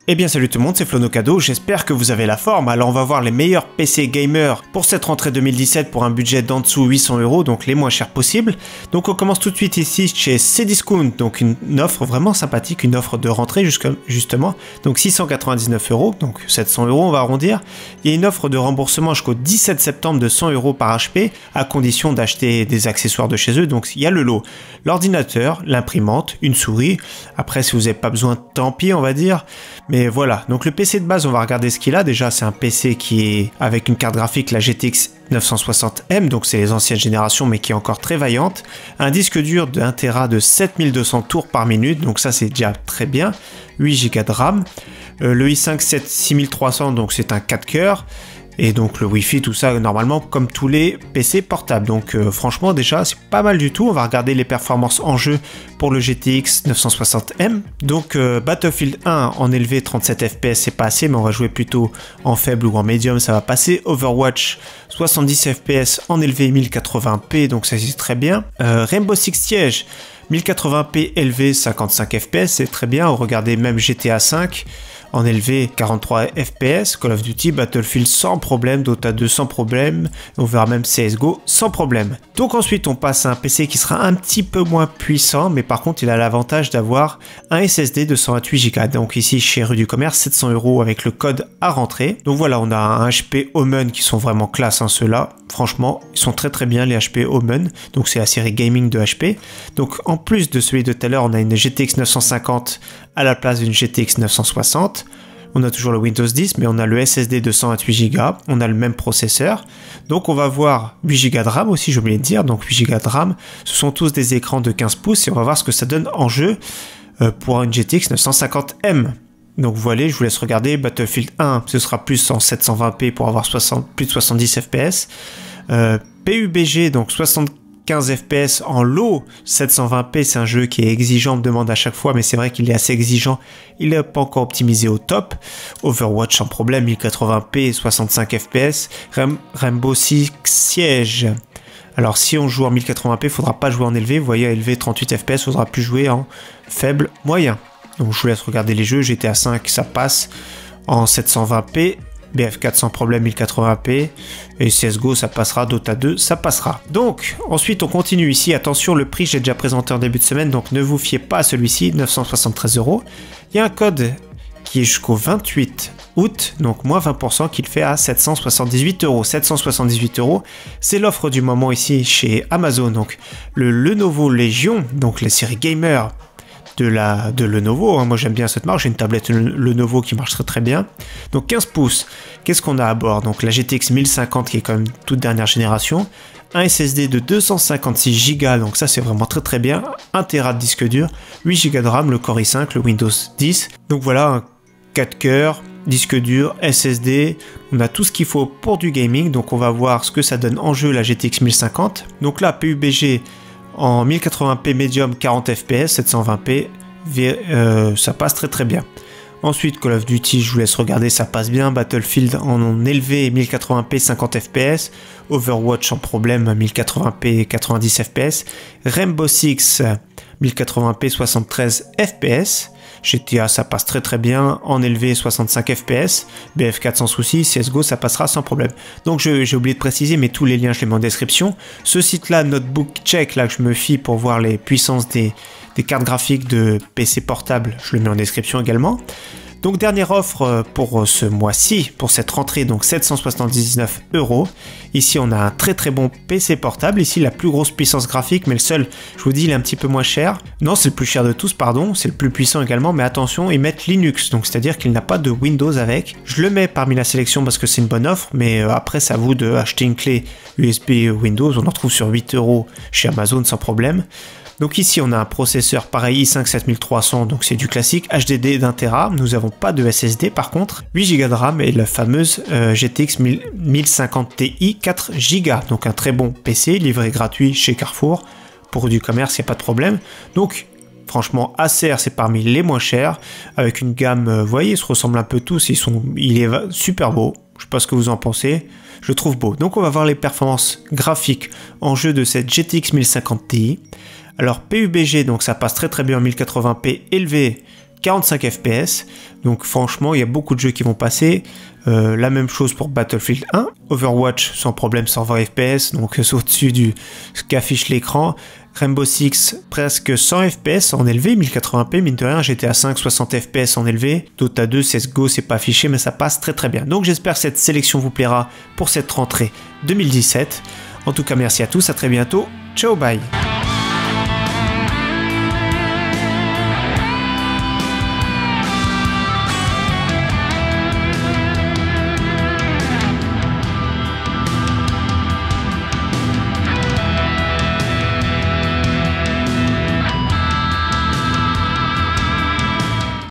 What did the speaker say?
Eh bien salut tout le monde, c'est FloNoCado, j'espère que vous avez la forme. Alors on va voir les meilleurs PC gamers pour cette rentrée 2017 pour un budget d'en dessous 800 €, donc les moins chers possibles. Donc on commence tout de suite ici chez Cdiscount, donc une offre vraiment sympathique, une offre de rentrée justement, donc 699 €, donc 700 € on va arrondir. Il y a une offre de remboursement jusqu'au 17 septembre de 100 € par HP, à condition d'acheter des accessoires de chez eux. Donc il y a le lot, l'ordinateur, l'imprimante, une souris. Après si vous n'avez pas besoin, tant pis on va dire. Mais voilà, donc le PC de base, on va regarder ce qu'il a. Déjà, c'est un PC qui est avec une carte graphique, la GTX 960M, donc c'est les anciennes générations, mais qui est encore très vaillante. Un disque dur de 1 Tera de 7200 tours par minute, donc ça c'est déjà très bien. 8 Go de RAM. Le i5 6300, donc c'est un 4 coeurs. Et donc le Wi-Fi, tout ça, normalement, comme tous les PC portables. Donc franchement, déjà, c'est pas mal du tout. On va regarder les performances en jeu pour le GTX 960M. Donc Battlefield 1 en élevé 37 FPS, c'est pas assez, mais on va jouer plutôt en faible ou en médium, ça va passer. Overwatch 70 FPS en élevé 1080p, donc ça c'est très bien. Rainbow Six Siege 1080p élevé 55 FPS, c'est très bien. Regardez même GTA 5. En élevé 43 FPS, Call of Duty, Battlefield sans problème, Dota 2 sans problème, on verra même CSGO sans problème. Donc ensuite on passe à un PC qui sera un petit peu moins puissant, mais par contre il a l'avantage d'avoir un SSD de 128 Go. Donc ici chez Rue du Commerce, 700 € avec le code à rentrer. Donc voilà, on a un HP Omen qui sont vraiment classe, hein, ceux-là. Franchement, ils sont très bien les HP Omen, donc c'est la série gaming de HP. Donc en plus de celui de tout à l'heure, on a une GTX 950 à la place d'une GTX 960. On a toujours le Windows 10, mais on a le SSD de 128 Go, on a le même processeur. Donc on va voir 8 Go de RAM aussi, j'ai oublié de dire, donc 8 Go de RAM. Ce sont tous des écrans de 15 pouces et on va voir ce que ça donne en jeu pour une GTX 950M. Donc voilà, je vous laisse regarder. Battlefield 1, ce sera plus en 720p pour avoir plus de 70 FPS. PUBG, donc 75 FPS en low 720p, c'est un jeu qui est exigeant, on me demande à chaque fois, mais c'est vrai qu'il est assez exigeant, il n'est pas encore optimisé au top. Overwatch sans problème, 1080p, 65 FPS. Rainbow Six Siege. Alors si on joue en 1080p, il ne faudra pas jouer en élevé, vous voyez, élevé 38 FPS, il ne faudra plus jouer en faible moyen. Donc je vous laisse regarder les jeux, GTA 5 ça passe en 720p, BF4 sans problème 1080p, et CSGO ça passera, Dota 2 ça passera. Donc ensuite on continue ici, attention le prix j'ai déjà présenté en début de semaine, donc ne vous fiez pas à celui-ci, 973 €. Il y a un code qui est jusqu'au 28 août, donc moins 20% qu'il fait à 778 €. 778 €, c'est l'offre du moment ici chez Amazon, donc le Lenovo Legion, donc les séries gamer de Lenovo, hein. Moi j'aime bien cette marque, j'ai une tablette Lenovo qui marche très bien. Donc 15 pouces, qu'est-ce qu'on a à bord? Donc la GTX 1050 qui est quand même toute dernière génération, un SSD de 256 Go, donc ça c'est vraiment très bien, 1 Tera de disque dur, 8 Go de RAM, le Core i5, le Windows 10, donc voilà, un 4 coeurs, disque dur, SSD, on a tout ce qu'il faut pour du gaming. Donc on va voir ce que ça donne en jeu la GTX 1050. Donc là PUBG en 1080p médium 40 FPS, 720p, ça passe très bien. Ensuite Call of Duty, je vous laisse regarder, ça passe bien. Battlefield en élevé 1080p 50 FPS, Overwatch sans problème 1080p 90 FPS, Rainbow Six 1080p 73 FPS, GTA ça passe très bien, en élevé 65 FPS, BF4 sans souci, CSGO ça passera sans problème. Donc j'ai oublié de préciser, mais tous les liens je les mets en description. Ce site là, Notebook Check, là que je me fie pour voir les puissances des cartes graphiques de PC portable, je le mets en description également. Donc dernière offre pour ce mois-ci, pour cette rentrée, donc 779 €. Ici on a un très bon PC portable, ici la plus grosse puissance graphique, mais le seul, je vous dis, il est un petit peu moins cher. Non, c'est le plus cher de tous, pardon, c'est le plus puissant également, mais attention, ils mettent Linux, donc c'est-à-dire qu'il n'a pas de Windows avec. Je le mets parmi la sélection parce que c'est une bonne offre, mais après c'est à vous de acheter une clé USB Windows, on en trouve sur 8 € chez Amazon sans problème. Donc ici on a un processeur pareil i5 7300, donc c'est du classique, HDD d'1 Tera, nous n'avons pas de SSD par contre, 8 Go de RAM et la fameuse GTX 1050 Ti 4 Go, donc un très bon PC, livré gratuit chez Carrefour, pour du commerce il n'y a pas de problème. Donc franchement Acer c'est parmi les moins chers, avec une gamme, vous voyez ils se ressemblent un peu tous, il est super beau, je sais pas ce que vous en pensez, je le trouve beau. Donc on va voir les performances graphiques en jeu de cette GTX 1050 Ti. Alors PUBG, donc ça passe très bien en 1080p élevé 45 FPS. Donc franchement, il y a beaucoup de jeux qui vont passer. La même chose pour Battlefield 1. Overwatch sans problème 120 FPS, donc au-dessus de ce qu'affiche l'écran. Rainbow Six presque 100 FPS en élevé, 1080p, mine de rien. GTA 5 60 FPS en élevé. Dota 2, CSGO, c'est pas affiché, mais ça passe très très bien. Donc j'espère que cette sélection vous plaira pour cette rentrée 2017. En tout cas, merci à tous, à très bientôt. Ciao, bye.